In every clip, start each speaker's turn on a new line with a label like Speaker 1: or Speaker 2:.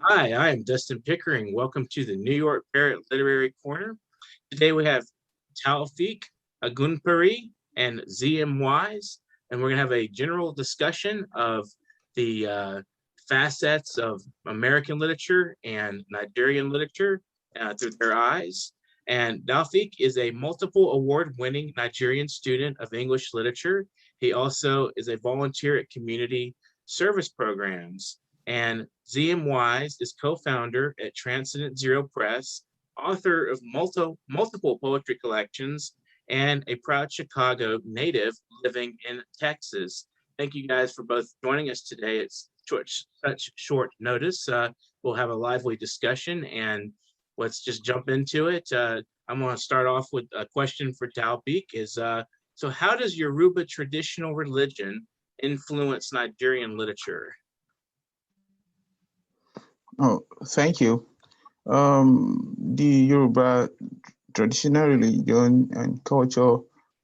Speaker 1: Hi, I am Dustin Pickering. Welcome to the New York Parrot Literary Corner. Today we have Taofeek Ogunperi and ZM Wise, and we're going to have a general discussion of the facets of American literature and Nigerian literature through their eyes. And Taofeek is a multiple award-winning Nigerian student of English literature. He also is a volunteer at community service programs. And Z.M. Wise is co-founder at Transcendent Zero Press, author of multiple poetry collections, and a proud Chicago native living in Texas. Thank you guys for both joining us today. It's such short notice. We'll have a lively discussion, and let's just jump into it. I'm going to start off with a question for Taofeek. So how does Yoruba traditional religion influence Nigerian literature?
Speaker 2: Oh, thank you. The Yoruba traditional religion and culture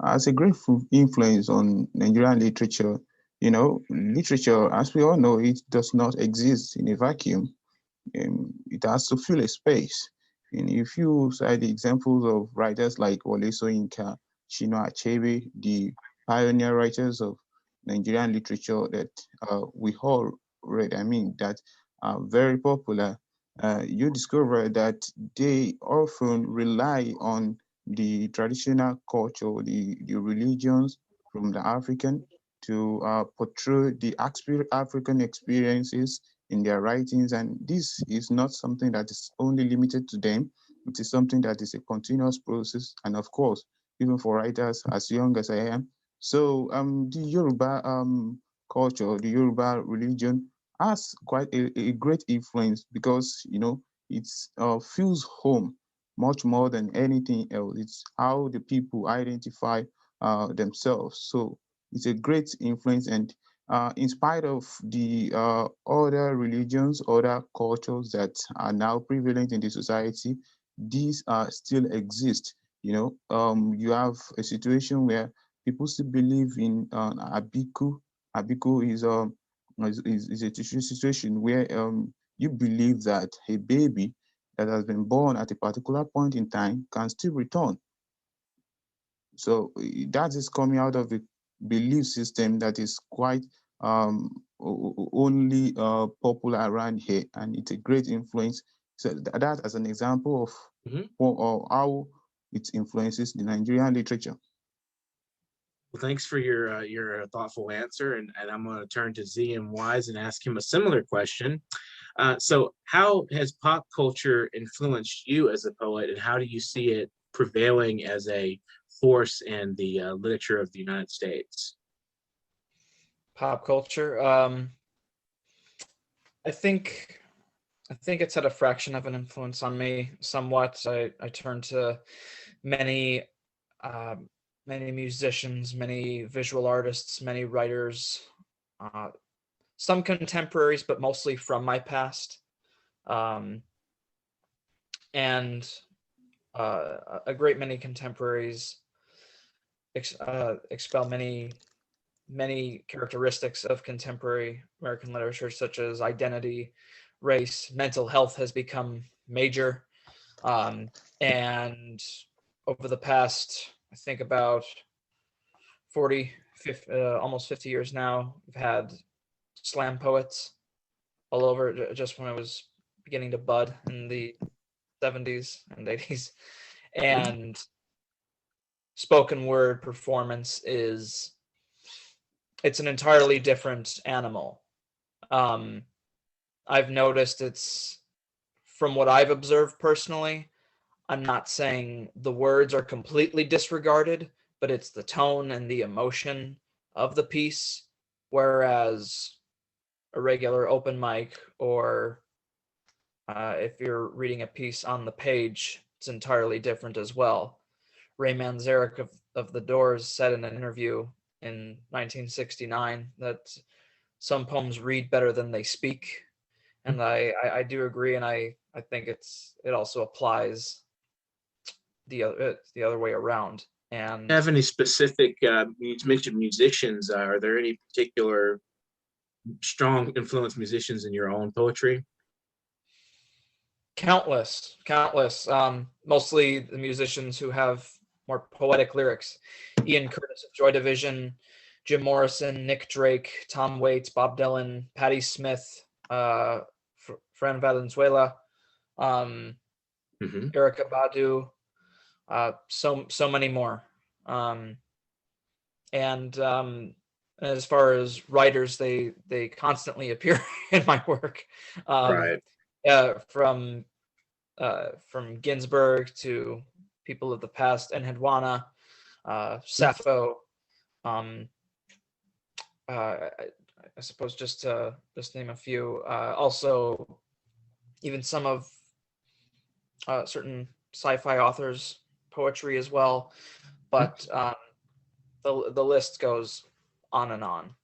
Speaker 2: has a great influence on Nigerian literature. Literature, as we all know, it does not exist in a vacuum. It has to fill a space. And if you cite the examples of writers like Wole Soyinka, Chinua Achebe, the pioneer writers of Nigerian literature that we all read, that are very popular, you discover that they often rely on the traditional culture, the religions from the African to portray the African experiences in their writings. And this is not something that is only limited to them. It is something that is a continuous process. And of course, even for writers as young as I am. So the Yoruba culture, the Yoruba religion has quite a great influence because, it feels home much more than anything else. It's how the people identify themselves. So it's a great influence. And in spite of the other religions, other cultures that are now prevalent in the society, these still exist. You have a situation where people still believe in Abiku. Abiku is a situation where you believe that a baby that has been born at a particular point in time can still return. So that is coming out of a belief system that is quite only popular around here, and it's a great influence. So that as an example of
Speaker 1: Mhm.
Speaker 2: how it influences the Nigerian literature.
Speaker 1: Well, thanks for your thoughtful answer, and I'm going to turn to Z.M. Wise and ask him a similar question. So, how has pop culture influenced you as a poet, and how do you see it prevailing as a force in the literature of the United States?
Speaker 3: Pop culture. I think I think it's had a fraction of an influence on me somewhat. I turn to many uh, many musicians, many visual artists, many writers, uh, some contemporaries, but mostly from my past, um, and a great many contemporaries expel many characteristics of contemporary American literature, such as identity, race, mental health has become major. And over the past, I think about 40, 50, almost 50 years now, we've had slam poets all over just when I was beginning to bud in the 70s and 80s. And spoken word performance it's an entirely different animal. Um, I've noticed it's from what I've observed personally. I'm not saying the words are completely disregarded, but it's the tone and the emotion of the piece. Whereas a regular open mic or if you're reading a piece on the page, it's entirely different as well. Ray Manzarek of The Doors said in an interview in 1969 that some poems read better than they speak, and I do agree, and I think it also applies the other way around. And
Speaker 1: Have any specific, you mentioned musicians, are there any particular strong influence musicians in your own poetry?
Speaker 3: Countless. Mostly the musicians who have more poetic lyrics. Ian Curtis of Joy Division, Jim Morrison, Nick Drake, Tom Waits, Bob Dylan, Patti Smith, Fran Valenzuela,
Speaker 1: Hmm.
Speaker 3: Erica Badu, so many more. And as far as writers, they constantly appear in my work.
Speaker 1: Right.
Speaker 3: From Ginsberg to people of the past, and Hedwana, Sappho, um, I suppose just to name a few. Also, even some of certain sci-fi authors' poetry as well. But the list goes on and on.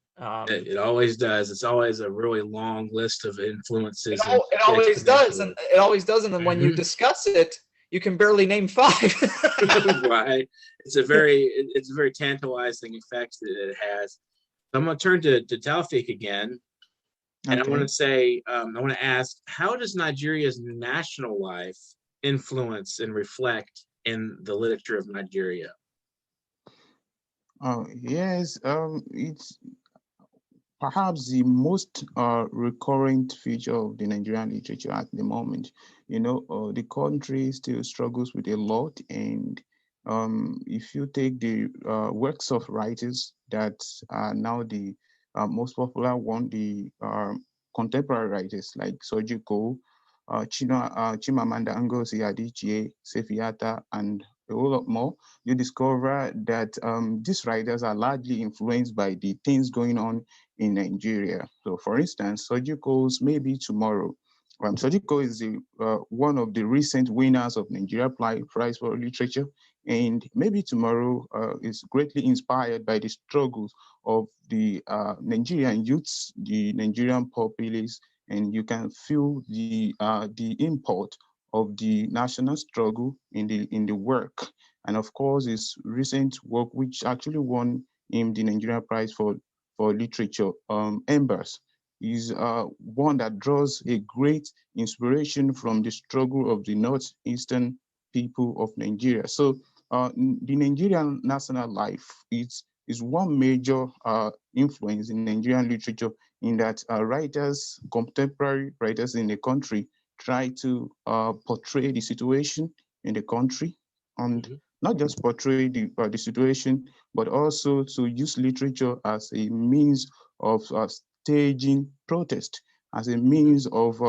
Speaker 1: It always does. It's always a really long list of influences and
Speaker 3: It always does, and
Speaker 1: exponentially.
Speaker 3: it always does. And then when you
Speaker 1: Mhm.
Speaker 3: discuss it, you can barely name 5.
Speaker 1: Right. It's a very tantalizing effect that it has. So I'm going to turn to Taufeek again, and I want
Speaker 2: Okay.
Speaker 1: to say, I want to ask, how does Nigeria's national life influence and reflect in the literature of Nigeria?
Speaker 2: Yes, it's perhaps the most recurrent feature of the Nigerian literature at the moment. The country still struggles with a lot, and if you take the works of writers that are now the most popular one, the contemporary writers like Sojiko, Chimamanda Ngozi Adichie, Sefiata, and a whole lot more, you discover that these writers are largely influenced by the things going on in Nigeria. So, for instance, Sojiko's Maybe Tomorrow. Sojiko is one of the recent winners of Nigeria Prize for Literature, and Maybe Tomorrow is greatly inspired by the struggles of the Nigerian youths, the Nigerian populace, and you can feel the import of the national struggle in the work. And of course, his recent work, which actually won him the Nigeria Prize for Literature, Embers, is one that draws a great inspiration from the struggle of the northeastern people of Nigeria. So the Nigerian national life is one major influence in Nigerian literature, in that contemporary writers in the country, try to portray the situation in the country, and
Speaker 1: Mhm.
Speaker 2: not just portray the situation, but also to use literature as a means of staging protest, as a means of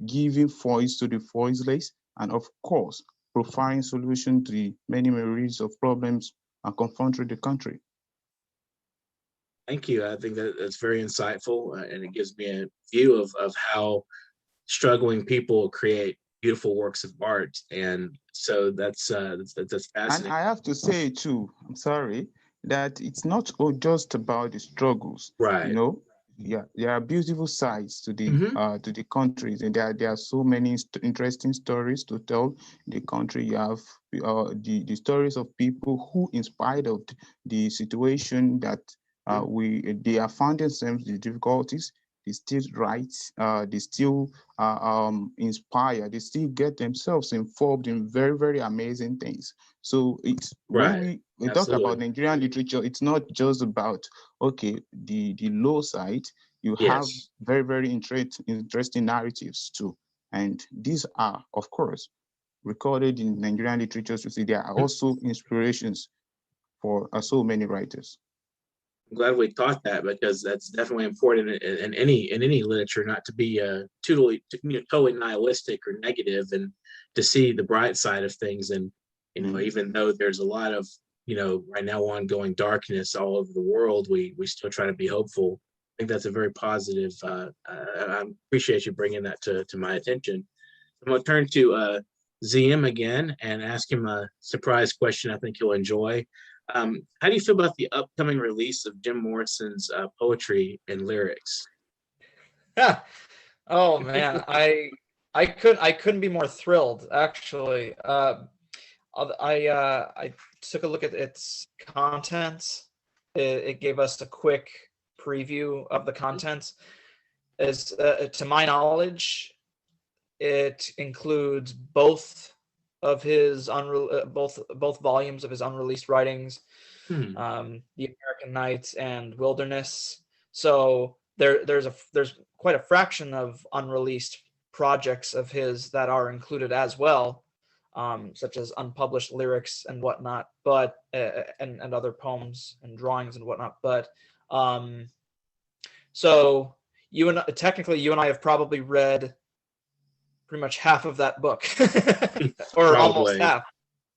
Speaker 2: giving voice to the voiceless, and of course, providing solution to the many myriads of problems confronting the country.
Speaker 1: Thank you. I think that's very insightful, and it gives me a view of how struggling people create beautiful works of art. And so that's
Speaker 2: And
Speaker 1: fascinating.
Speaker 2: I have to say too, I'm sorry, that it's not just about the struggles. You
Speaker 1: Right.
Speaker 2: know, yeah, there are beautiful sides
Speaker 1: Hmm.
Speaker 2: to the countries, and there are so many interesting stories to tell. The country, you have the stories of people who, in spite of the situation that they are found themselves the difficulties, they still write, they still inspire, they still get themselves involved in very, very amazing things. So it's when
Speaker 1: Right.
Speaker 2: we talk about
Speaker 1: Absolutely.
Speaker 2: Nigerian literature, it's not just about okay the low side. You have
Speaker 1: Yes.
Speaker 2: very, very interesting narratives too, and these are, of course, recorded in Nigerian literature. You see, there are also inspirations for so many writers.
Speaker 1: I'm glad we thought that, because that's definitely important in any literature, not to be totally nihilistic or negative, and to see the bright side of things. And
Speaker 2: Mm.
Speaker 1: even though there's a lot of right now ongoing darkness all over the world, we still try to be hopeful. I think that's a very positive. I appreciate you bringing that to my attention. I'm going to turn to ZM again and ask him a surprise question I think you'll enjoy. How do you feel about the upcoming release of Jim Morrison's poetry and lyrics?
Speaker 3: Oh man, I couldn't be more thrilled actually. I took a look at its contents. It gave us a quick preview of the contents. As to my knowledge, it includes both of his both volumes of his unreleased writings,
Speaker 1: Hmm.
Speaker 3: The American Nights and Wilderness. So there's quite a fraction of unreleased projects of his that are included as well, such as unpublished lyrics and whatnot, but and other poems and drawings and whatnot. But so technically you and I have probably read pretty much half of that book, or almost
Speaker 1: Probably.
Speaker 3: half,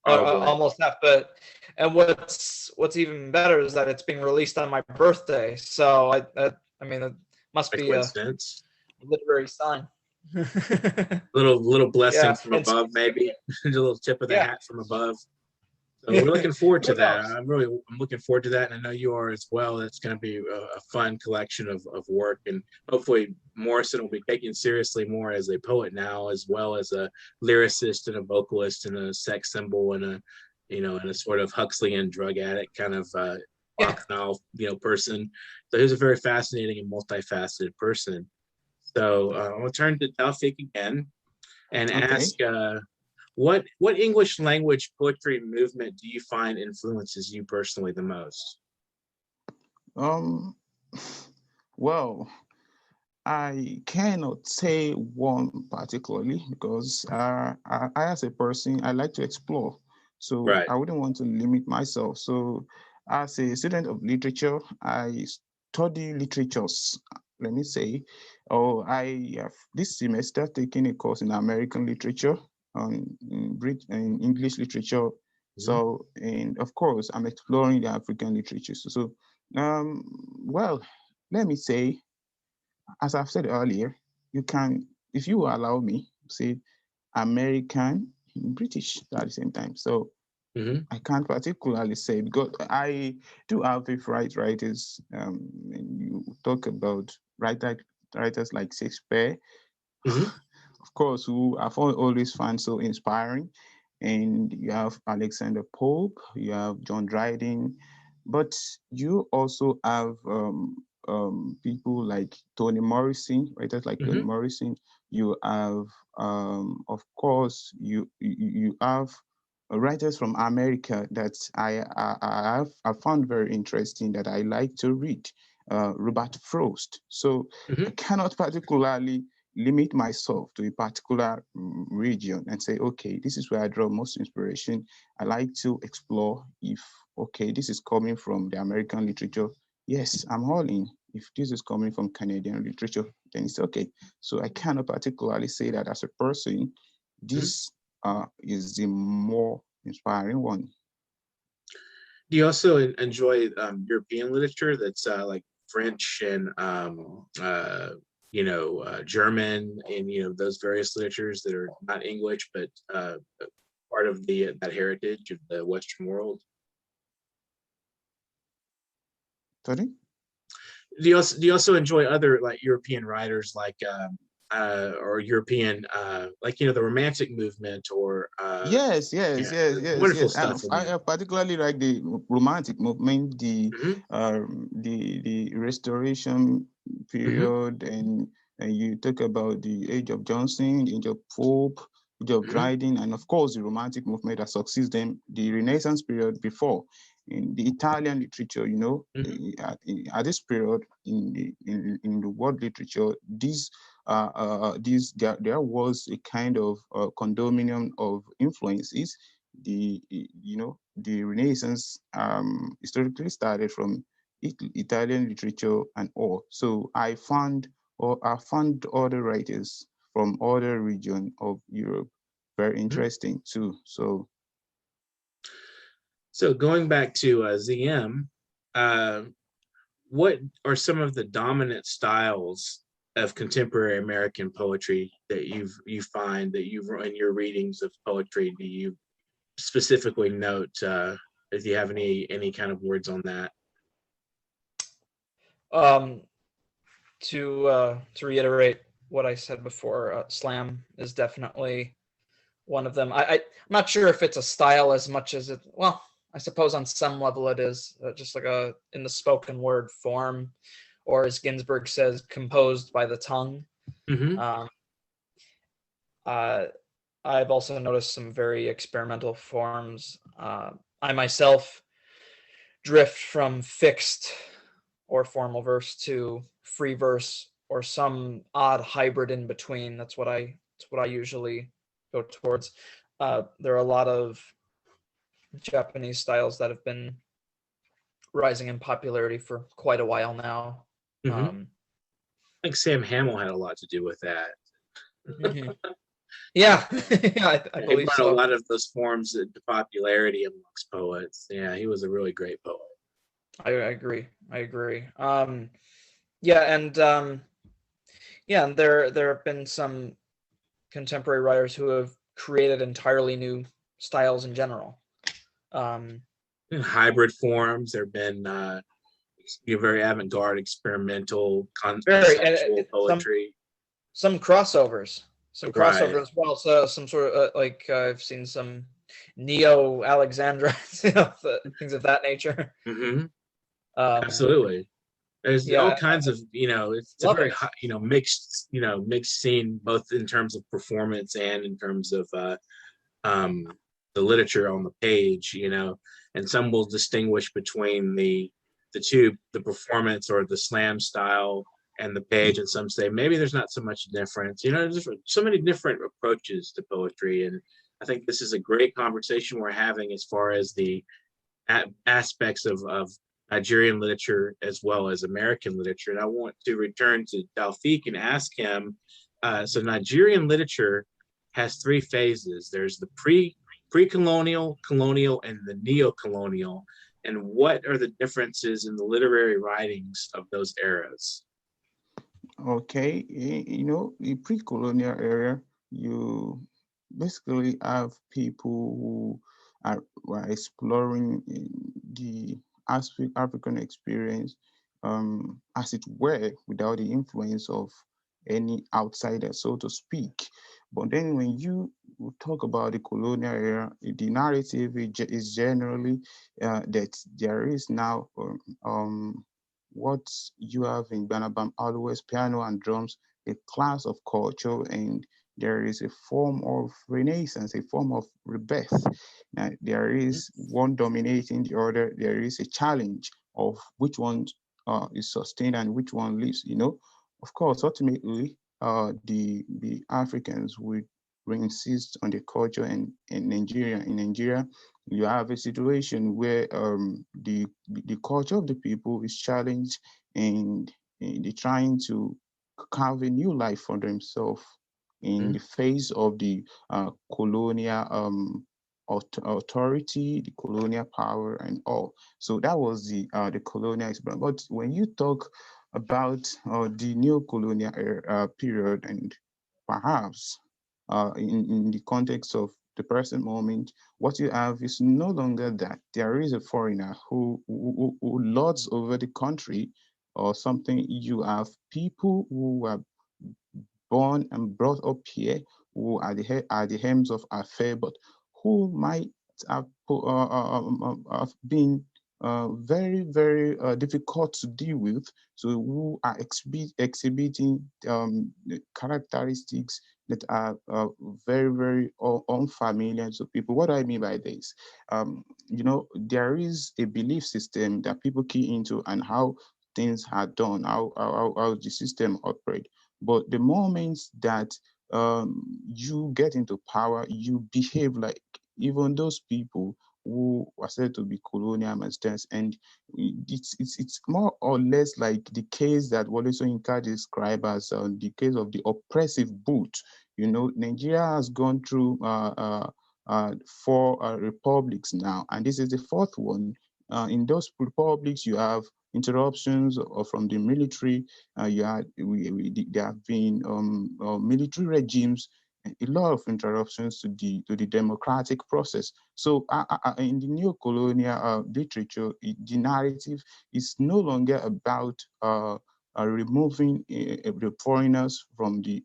Speaker 1: Probably.
Speaker 3: almost half. But and what's even better is that it's being released on my birthday. So I mean, it must
Speaker 1: A
Speaker 3: be a
Speaker 1: coincidence.
Speaker 3: literary sign.
Speaker 1: Little blessing
Speaker 3: Yeah,
Speaker 1: from
Speaker 3: and
Speaker 1: above, maybe. A little tip of the
Speaker 3: yeah,
Speaker 1: hat from above. So we're looking forward to
Speaker 3: who
Speaker 1: that.
Speaker 3: knows?
Speaker 1: I'm looking forward to that, and I know you are as well. It's going to be a fun collection of work, and hopefully Morrison will be taken seriously more as a poet now, as well as a lyricist and a vocalist and a sex symbol and a, and a sort of Huxleyan drug addict kind of
Speaker 3: Yeah,
Speaker 1: bacchanal, person. So he's a very fascinating and multifaceted person. So I'll turn to Taofeek again and
Speaker 2: Okay.
Speaker 1: ask. What English language poetry movement do you find influences you personally the most?
Speaker 2: Um, well, I cannot say one particularly because as a person, I like to explore. So
Speaker 1: Right.
Speaker 2: I wouldn't want to limit myself. So as a student of literature, I study literatures. Let me say, I have this semester taken a course in American literature, in English literature.
Speaker 1: Mhm.
Speaker 2: So, and of course, I'm exploring the African literature. So, um, well, let me say, as I've said earlier, you can, if you allow me, say American, British at the same time. So
Speaker 1: Mhm.
Speaker 2: I can't particularly say because I do have favorite writers. And you talk about writers like Shakespeare,
Speaker 1: Mhm.
Speaker 2: of course, who I've always found so inspiring. And you have Alexander Pope, you have John Dryden, but you also have people like Toni Morrison, writers like Toni
Speaker 1: Mhm.
Speaker 2: Morrison. You have, of course, you have writers from America that I found very interesting that I like to read. Robert Frost. So I
Speaker 1: Mhm.
Speaker 2: cannot particularly limit myself to a particular region and say, okay, this is where I draw most inspiration. I like to explore if, okay, this is coming from the American literature. Yes, I'm all in. If this is coming from Canadian literature, then it's okay. So I cannot particularly say that as a person,
Speaker 1: Mhm.
Speaker 2: this is the more inspiring one.
Speaker 1: Do you also enjoy European literature that's like French and German and those various literatures that are not English but part of the that heritage of the Western world?
Speaker 2: Sorry?
Speaker 1: Do you also enjoy other like European writers like or European like the Romantic movement or
Speaker 2: Yes, yes,
Speaker 1: yeah,
Speaker 2: yes, yes,
Speaker 1: wonderful
Speaker 2: yes. And
Speaker 1: stuff. I
Speaker 2: I
Speaker 1: mean,
Speaker 2: particularly like the romantic movement,
Speaker 1: hmm
Speaker 2: the Restoration
Speaker 1: hmm
Speaker 2: period, and you talk about the Age of Johnson, the Age of Pope, Age of
Speaker 1: hmm
Speaker 2: Dryden, and of course the romantic movement that succeeds them, the Renaissance period before. In the Italian literature,
Speaker 1: hmm
Speaker 2: at this period in the world literature, there was a kind of condominium of influences. The Renaissance historically started from Italian literature and all. So I found other writers from other region of Europe very interesting too. So
Speaker 1: So going back to ZM, uh, what are some of the dominant styles of contemporary American poetry that you find that you've in your readings of poetry? Do you specifically note if you have any kind of words on that?
Speaker 3: um, to reiterate what I said before, slam is definitely one of them. I'm not sure if it's a style as much as it. Well, I suppose on some level it is just like a in the spoken word form, or as Ginsberg says, composed by the tongue.
Speaker 1: Hmm
Speaker 3: Um, I've also noticed some very experimental forms. I myself drift from fixed or formal verse to free verse or some odd hybrid in between. That's what I usually go towards. There are a lot of Japanese styles that have been rising in popularity for quite a while now.
Speaker 1: Mhm. I think Sam Hamill had a lot to do with that.
Speaker 3: Mhm. Yeah, yeah, I
Speaker 1: Yeah, he
Speaker 3: believe
Speaker 1: brought a
Speaker 3: so.
Speaker 1: lot of those forms into popularity amongst poets. Yeah, he was a really great poet.
Speaker 3: I agree. I agree. Yeah, and yeah, and there have been some contemporary writers who have created entirely new styles in general. Um,
Speaker 1: In hybrid forms, there have been very avant-garde, experimental,
Speaker 3: very
Speaker 1: conceptual poetry.
Speaker 3: some crossovers, some
Speaker 1: Right.
Speaker 3: crossover as well. So some sort of like I've seen some neo Alexandra, things of that nature.
Speaker 1: Hmm.
Speaker 3: Um,
Speaker 1: Absolutely. There's all
Speaker 3: yeah,
Speaker 1: kinds of, it's a
Speaker 3: love
Speaker 1: very
Speaker 3: it.
Speaker 1: mixed scene, both in terms of performance and in terms of um, the literature on the page, and some will distinguish between the two, the performance or the slam style and the page, and some say maybe there's not so much difference. There's so many different approaches to poetry, and I think this is a great conversation we're having as far as the aspects of Nigerian literature as well as American literature. And I want to return to Taofeek and ask him. So Nigerian literature has three phases. There's the pre-colonial, colonial, and the neo-colonial. And what are the differences in the literary writings of those eras?
Speaker 2: Okay, the pre-colonial era, you basically have people who were exploring the African experience, as it were, without the influence of any outsider, so to speak. But then when you talk about the colonial era, the narrative is generally that there is now what you have in Banabam always piano and drums, a class of culture, and there is a form of renaissance, a form of rebirth. Now, there is one dominating the other. There is a challenge of which one is sustained and which one lives. Of course, ultimately, the Africans would insist on the culture in Nigeria. In Nigeria, you have a situation where the culture of the people is challenged, and they're trying to carve a new life for themselves in
Speaker 1: Mhm.
Speaker 2: the face of the colonial authority, the colonial power, and all. So that was the colonial experience. But when you talk about the new colonial period, and perhaps in the context of the present moment, what you have is no longer that there is a foreigner who lords over the country or something. You have people who are born and brought up here, who are the helms of affair, but who might have, have been very, very difficult to deal with. So who are exhibiting characteristics that are very, very unfamiliar to people. What do I mean by this? There is a belief system that people key into and how things are done, how the system operates. But the moment that you get into power, you behave like even those people who are said to be colonial masters, and it's more or less like the case that Wole Soyinka described as the case of the oppressive boot. Nigeria has gone through four republics now, and this is the fourth one. In those republics, you have interruptions from the military. There have been military regimes, and a lot of interruptions to the democratic process. So in the neo-colonial literature, the narrative is no longer about removing the foreigners from the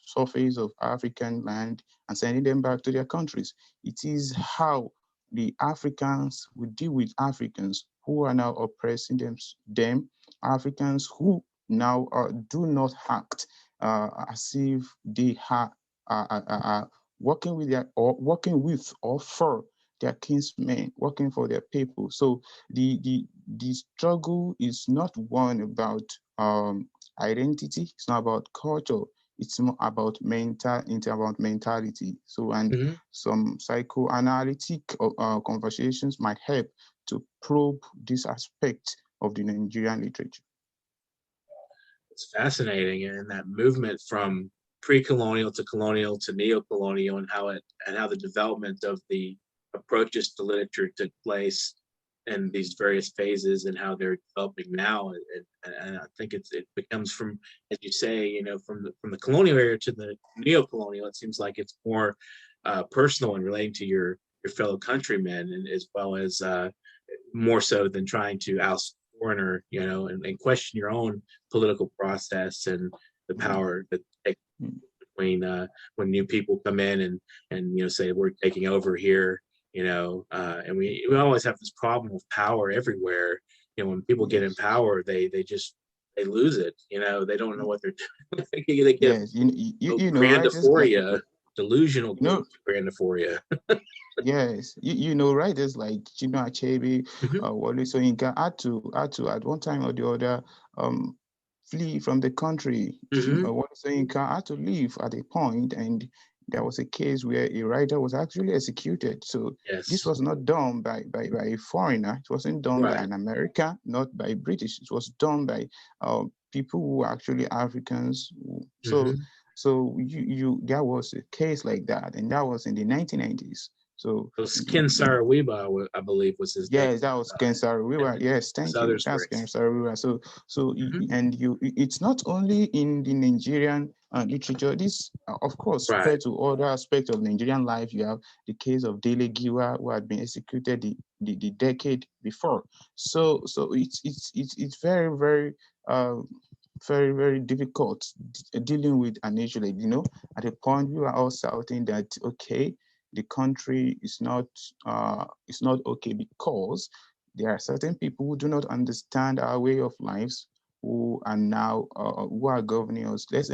Speaker 2: surface of African land and sending them back to their countries. It is how the Africans will deal with Africans who are now oppressing them, Africans who now do not act as if they are are working with or for their kinsmen, working for their people. So the struggle is not one about identity. It's not about culture. It's more about about mentality. So, and
Speaker 1: Hmm.
Speaker 2: some psychoanalytic conversations might help to probe this aspect of the Nigerian literature.
Speaker 1: It's fascinating, and that movement from pre-colonial to colonial to neo-colonial, and how the development of the approaches to literature took place in these various phases, and how they're developing now. And I think it becomes from, as you say, from the colonial era to the neo-colonial. It seems like it's more personal and relating to your fellow countrymen, and as well as more so than trying to oust foreigner, and question your own political process and the
Speaker 2: Mm,
Speaker 1: power that takes
Speaker 2: mm,
Speaker 1: between when new people come in and say we're taking over here, and we always have this problem of power everywhere. When people get in
Speaker 2: yes.
Speaker 1: power, they lose it. They don't know what they're doing. They get
Speaker 2: Yes, writers like
Speaker 1: grandiphoria, delusional
Speaker 2: you know
Speaker 1: grandiphoria.
Speaker 2: writers like Chinua Achebe,
Speaker 1: Hmm.
Speaker 2: Wole Soyinka had to at one time or the other um flee from the country.
Speaker 1: Hmm.
Speaker 2: Wole Soyinka had to leave at a point, and there was a case where a writer was actually executed. So this
Speaker 1: Yes.
Speaker 2: was not done by a foreigner. It wasn't done by
Speaker 1: Right.
Speaker 2: an American, not by British. It was done by people who were actually Africans. So
Speaker 1: Hmm.
Speaker 2: so there was a case like that, and that was in the 1990s. So
Speaker 1: It was Ken Saro-Wiwa, I believe, was his name.
Speaker 2: yes, that was Ken Saro-Wiwa. Yes,
Speaker 1: His
Speaker 2: thank you.
Speaker 1: other
Speaker 2: That's Ken
Speaker 1: stories.
Speaker 2: Saro-Wiwa.
Speaker 1: Hmm.
Speaker 2: It's not only in the Nigerian literature. This, of course,
Speaker 1: Right.
Speaker 2: spread to other aspects of Nigerian life. You have the case of Dele Giwa, who had been executed the decade before. So it's uh, very difficult dealing with an issue like, at a point we are all shouting that, okay, the country is not okay because there are certain people who do not understand our way of lives, who are now who are governing us. Let's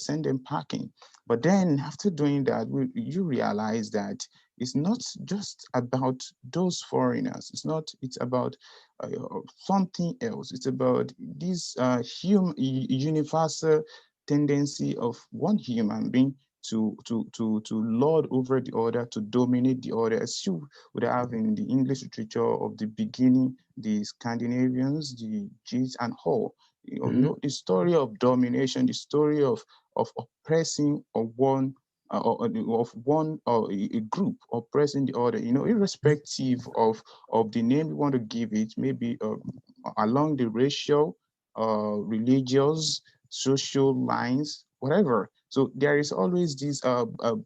Speaker 2: send them packing. But then after doing that, you realize that it's not just about those foreigners. It's about uh, something else. It's about this universal tendency of one human being to lord over the other, to dominate the other, as you would have in the English literature of the beginning, the Scandinavians, the Jews, and all.
Speaker 1: Hmm.
Speaker 2: The story of domination, the story of oppressing of one. Of one or a group oppressing the other, irrespective of the name you want to give it, maybe along the racial, religious, social lines, whatever. So there is always this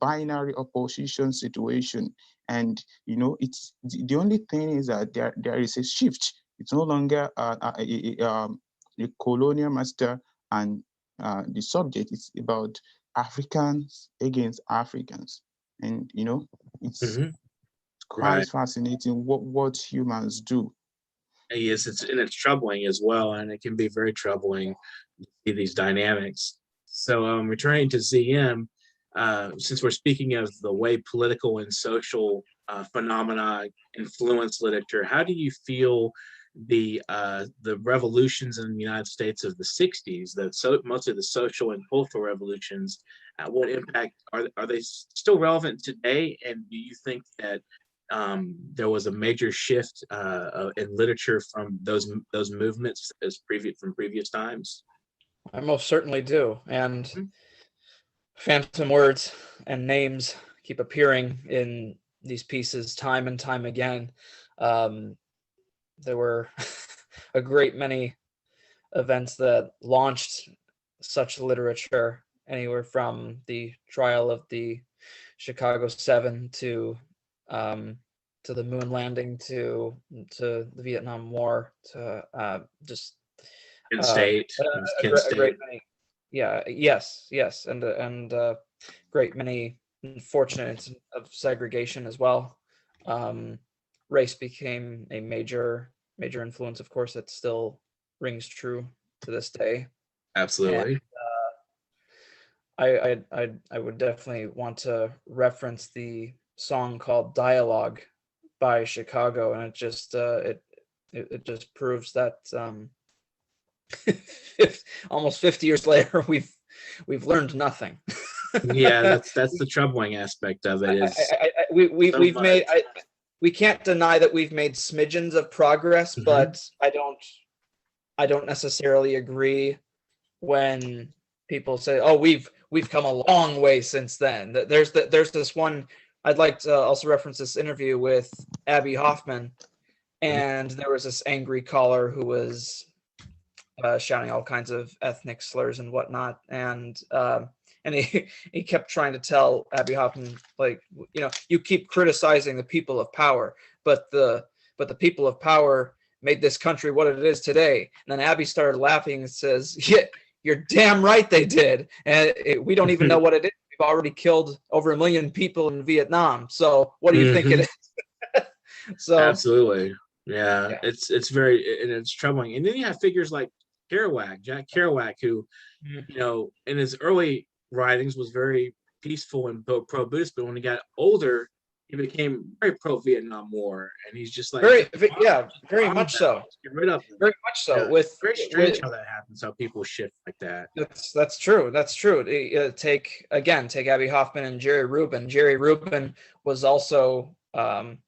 Speaker 2: binary opposition situation, and it's the only thing is that there is a shift. It's no longer a colonial master and the subject. It's about Africans against Africans, and it's
Speaker 1: Hmm.
Speaker 2: quite
Speaker 1: Right.
Speaker 2: fascinating what humans do.
Speaker 1: Yes, it's troubling as well, and it can be very troubling to see these dynamics. So, returning to ZM, since we're speaking of the way political and social phenomena influence literature, how do you feel the revolutions in the United States of the '60s, most of the social and cultural revolutions, what impact are they still relevant today? And do you think that there was a major shift in literature from those movements from previous times?
Speaker 3: I most certainly do. And
Speaker 1: Mhm.
Speaker 3: phantom words and names keep appearing in these pieces time and time again. Um, there were a great many events that launched such literature, anywhere from the trial of the Chicago Seven um, to the moon landing to the Vietnam War to just
Speaker 1: Penn
Speaker 3: uh,
Speaker 1: State,
Speaker 3: a,
Speaker 1: it was Penn
Speaker 3: a great
Speaker 1: State.
Speaker 3: many. Yeah, yes, and great many unfortunate incidents of segregation as well. Um, Race became a major influence, of course, that still rings true to this day. And
Speaker 1: Absolutely.
Speaker 3: I would definitely want to reference the song called Dialogue by Chicago, and it just proves that almost 50 years later we've learned nothing.
Speaker 1: Yeah, that's the troubling aspect of it is so
Speaker 3: We've
Speaker 1: much.
Speaker 3: made we can't deny that we've made smidgens of progress,
Speaker 1: Mhm.
Speaker 3: but I don't necessarily agree when people say, "Oh, we've come a long way since then." There's this one. I'd like to also reference this interview with Abby Hoffman, and there was this angry caller who was shouting all kinds of ethnic slurs and whatnot, and he kept trying to tell Abby Hoffman, like, you know, you keep criticizing the people of power, but the people of power made this country what it is today. And then Abby started laughing and says, "Yeah, you're damn right they did, and we don't even know what it is. We've already killed over 1 million people in Vietnam. So what do you think it is?" So
Speaker 1: Absolutely. Yeah,
Speaker 3: yeah.
Speaker 1: it's very and it's troubling. And then you have figures like Kerouac, Jack Kerouac, who,
Speaker 3: Mhm.
Speaker 1: you know, in his early writings was very peaceful and pro-Buddhist, but when he got older, he became very pro-Vietnam War, and he's just like,
Speaker 3: Very,
Speaker 1: just bomb,
Speaker 3: yeah,
Speaker 1: just
Speaker 3: very
Speaker 1: bomb
Speaker 3: much
Speaker 1: them,
Speaker 3: so.
Speaker 1: just get rid of them.
Speaker 3: Very much so.
Speaker 1: Yeah, very strange how that happens, how people shift like that.
Speaker 3: That's true. That's true. Take Abby Hoffman and Jerry Rubin. Jerry Rubin was also part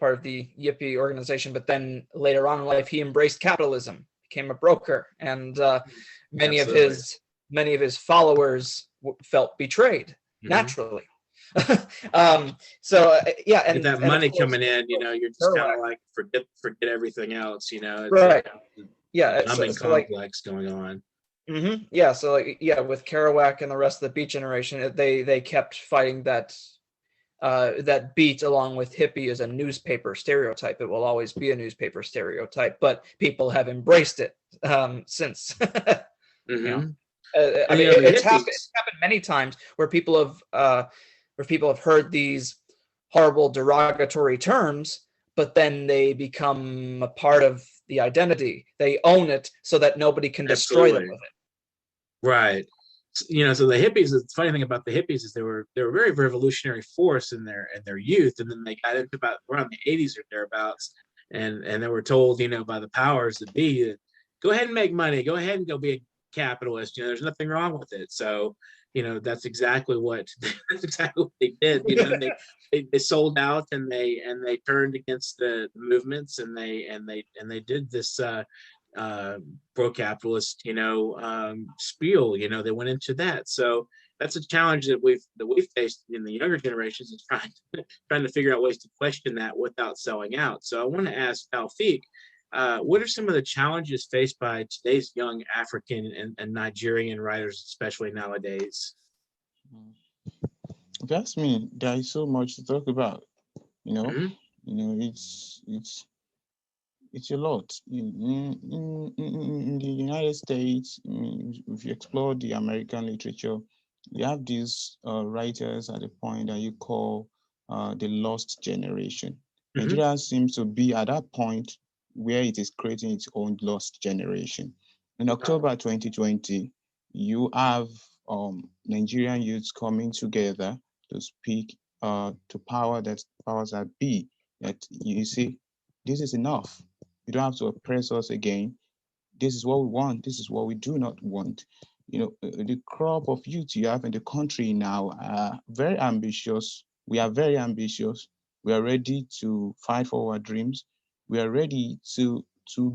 Speaker 3: of the Yippie organization, but then later on in life, he embraced capitalism, became a broker, and many of
Speaker 1: Absolutely.
Speaker 3: his followers felt betrayed
Speaker 1: Mhm.
Speaker 3: naturally. So yeah,
Speaker 1: Get that
Speaker 3: and of
Speaker 1: money
Speaker 3: course,
Speaker 1: coming in, you know, you're just kind of
Speaker 3: correct.
Speaker 1: like forget everything else, you know. It's
Speaker 3: Right.
Speaker 1: a
Speaker 3: Yeah.
Speaker 1: numbing
Speaker 3: So like,
Speaker 1: complex going on.
Speaker 3: yeah. So like, yeah, with Kerouac and the rest of the Beat Generation, they kept fighting that Beat along with hippie is a newspaper stereotype. It will always be a newspaper stereotype, but people have embraced it since. You know,
Speaker 1: Hmm.
Speaker 3: I
Speaker 1: And
Speaker 3: mean,
Speaker 1: you know, the
Speaker 3: it's
Speaker 1: hippies.
Speaker 3: happened many times where people have heard these horrible derogatory terms, but then they become a part of the identity. They own it so that nobody can destroy them
Speaker 1: Absolutely.
Speaker 3: with it.
Speaker 1: Right. You know, so the hippies, the funny thing about the hippies is they were a very revolutionary force in their youth, and then they got into about around the 80s or thereabouts, and they were told, you know, by the powers that be that go ahead and make money, go ahead and go be a capitalist. You know, there's nothing wrong with it. So, you know, that's exactly what that's exactly what they did. You know, they sold out and they turned against the movements and they did this uh, pro-capitalist, you know, spiel. You know, they went into that. So that's a challenge that we've faced in the younger generations, is trying to figure out ways to question that without selling out. So I want to ask Taofeek, what are some of the challenges faced by today's young African and Nigerian writers, especially nowadays?
Speaker 2: If you ask me, there is so much to talk about. You know,
Speaker 1: Mm-hmm.
Speaker 2: it's a lot. In the United States, if you explore the American literature, you have these writers at the point that you call the lost generation.
Speaker 1: Mm-hmm.
Speaker 2: Nigeria seems to be at that point where it is creating its own lost generation. In October 2020, you have Nigerian youths coming together to speak to powers that be, that you see, this is enough. You don't have to oppress us again. This is what we want. This is what we do not want. You know, the crop of youth you have in the country now are very ambitious. We are very ambitious. We are ready to fight for our dreams. We are ready to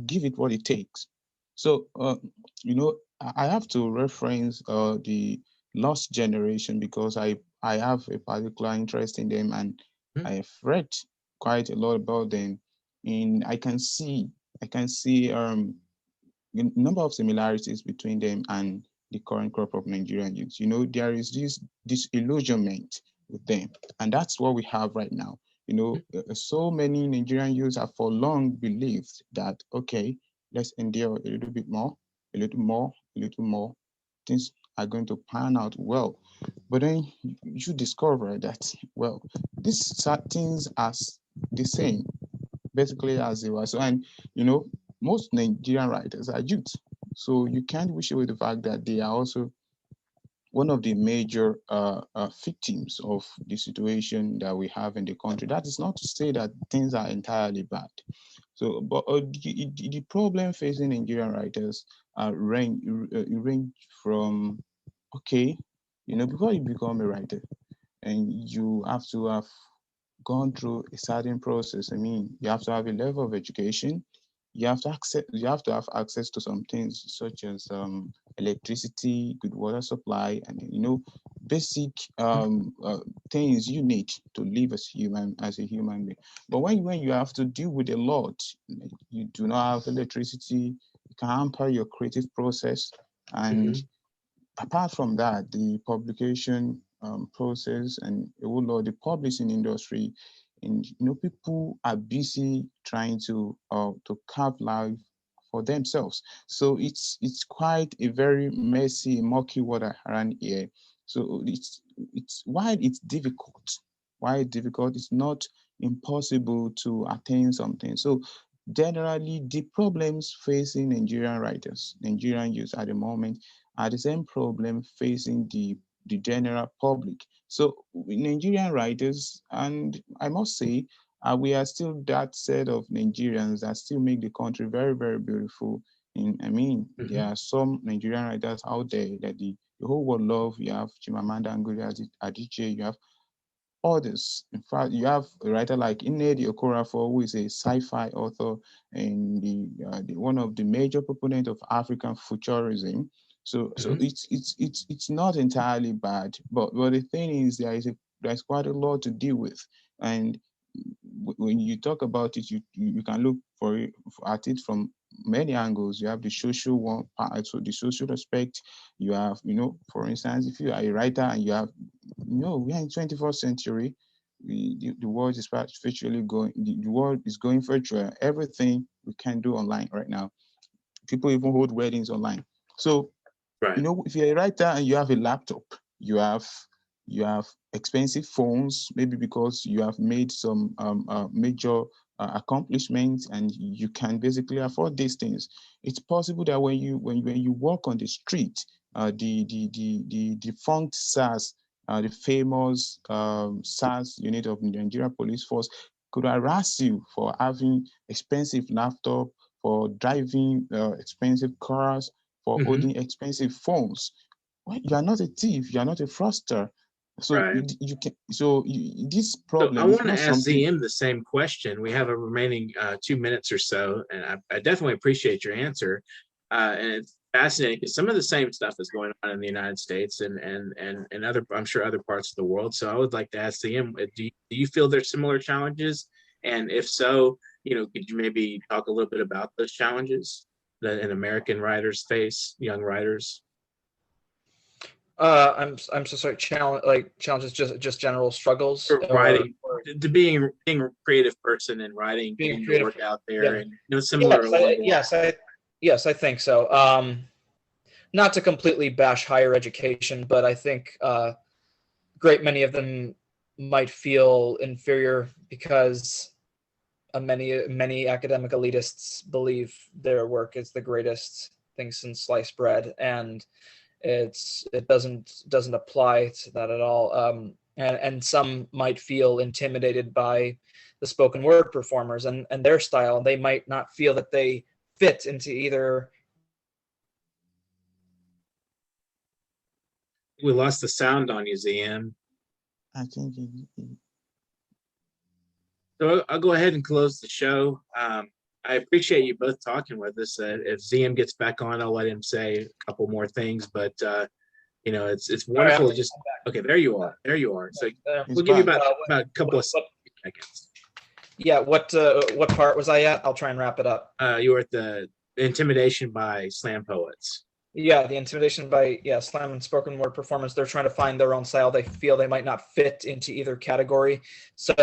Speaker 2: give it what it takes. So, you know, I have to reference the lost generation because I have a particular interest in them, and I have read quite a lot about them. And I can see a number of similarities between them and the current crop of Nigerian youths. You know, there is this disillusionment with them, and that's what we have right now. You know, so many Nigerian youths have for long believed that, okay, let's endure a little bit more, a little more, a little more. Things are going to pan out well. But then you discover that, well, these things are the same, basically as they were. So, and you know, most Nigerian writers are youth. So you can't wish away the fact that they are also one of the major victims of the situation that we have in the country. That is not to say that things are entirely bad. So, but the problem facing Nigerian writers range from, okay, before you become a writer, and you have to have gone through a certain process. I mean, you have to have a level of education. You have to have access to some things such as electricity, good water supply, and basic things you need to live as a human being. But when you have to deal with a lot, you do not have electricity, you can hamper your creative process. And apart from that, the publication process and a whole lot, the publishing industry, and people are busy trying to carve life for themselves. So it's quite a very messy, murky water around here. So it's why it's difficult. Why it's difficult? It's not impossible to attain something. So generally, the problems facing Nigerian writers, Nigerian youth at the moment, are the same problem facing the general public. So Nigerian writers, and I must say, we are still that set of Nigerians that still make the country very, very beautiful. I mean, there are some Nigerian writers out there that the whole world love. You have Chimamanda Ngozi Adichie, you have others. In fact, you have a writer like Nnedi Okorafor, who is a sci-fi author and the one of the major proponents of African futurism. So it's not entirely bad, but the thing is there's quite a lot to deal with, and when you talk about it, you can look at it from many angles. You have the social one part, so the social aspect. You have, for instance, if you are a writer and you have, we are in 21st century. The world is virtually going. The world is going virtual. Everything we can do online right now. People even hold weddings online. So,
Speaker 1: Right.
Speaker 2: if you're a writer and you have a laptop, you have expensive phones, maybe because you have made some major accomplishments and you can basically afford these things. It's possible that when you walk on the street, the defunct SARS, the famous SARS unit of the Nigeria Police Force, could harass you for having expensive laptop, for driving expensive cars, for holding expensive phones. Well, you are not a thief. You are not a fraudster. So
Speaker 1: Right.
Speaker 2: you can. So this
Speaker 1: So
Speaker 2: problem
Speaker 1: I
Speaker 2: is
Speaker 1: want to
Speaker 2: not
Speaker 1: ask
Speaker 2: something.
Speaker 1: ZM the same question. We have a remaining 2 minutes or so, and I definitely appreciate your answer. And it's fascinating because some of the same stuff is going on in the United States and other, I'm sure, other parts of the world. So I would like to ask ZM, do you feel there's similar challenges? And if so, could you maybe talk a little bit about those challenges that an American writers face, young writers?
Speaker 3: I'm so sorry. Challenges, just general struggles,
Speaker 1: For writing, to being a creative person and writing,
Speaker 3: being
Speaker 1: getting your
Speaker 3: creative.
Speaker 1: work out there,
Speaker 3: Yeah.
Speaker 1: and similar along the line.
Speaker 3: Yes, I think so. Not to completely bash higher education, but I think a great many of them might feel inferior because many academic elitists believe their work is the greatest thing since sliced bread, and it doesn't apply to that at all. And some might feel intimidated by the spoken word performers and their style. They might not feel that they fit into either.
Speaker 1: We lost the sound on you, ZM.
Speaker 2: I think
Speaker 1: So I'll go ahead and close the show. I appreciate you both talking with us. If ZM gets back on, I'll let him say a couple more things. But it's wonderful. Just okay. There you are. There you are. So we'll give you about a couple of seconds.
Speaker 3: Yeah. What part was I at? I'll try and wrap it up.
Speaker 1: You were at the intimidation by slam poets.
Speaker 3: Yeah, the intimidation by slam and spoken word performance. They're trying to find their own style. They feel they might not fit into either category, so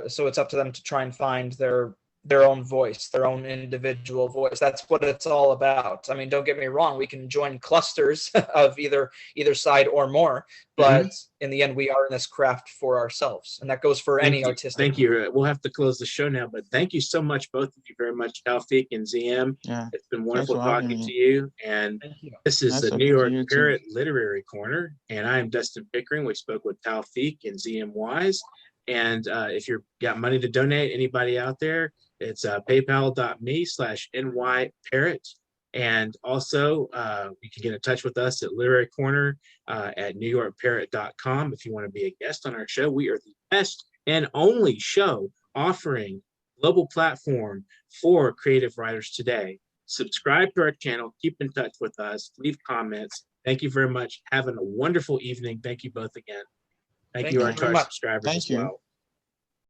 Speaker 3: so it's up to them to try and find their their own voice, their own individual voice. That's what it's all about. I mean, don't get me wrong, we can join clusters of either side or more, but in the end, we are in this craft for ourselves, and that goes for any artistic.
Speaker 1: Thank you. We'll have to close the show now, but thank you so much, both of you, very much, Taofeek and ZM.
Speaker 2: Yeah.
Speaker 1: It's been wonderful
Speaker 2: Thanks for having
Speaker 1: talking
Speaker 2: me.
Speaker 1: to you. And
Speaker 3: Thank you.
Speaker 1: this is
Speaker 2: Nice
Speaker 1: the
Speaker 2: talking
Speaker 1: New
Speaker 2: to
Speaker 1: York
Speaker 2: you too.
Speaker 1: Parrot Literary Corner, and I am Dustin Pickering. We spoke with Taofeek and ZM Wise. And if you've got money to donate, anybody out there, it's paypal.me/nyparrot. And also, you can get in touch with us at Literary Corner at newyorkparrot.com. If you want to be a guest on our show, we are the best and only show offering global platform for creative writers today. Subscribe to our channel. Keep in touch with us. Leave comments. Thank you very much. Having a wonderful evening. Thank you both again. Thank you, our
Speaker 3: very much.
Speaker 1: subscribers
Speaker 2: Thank
Speaker 1: as
Speaker 2: you.
Speaker 1: well.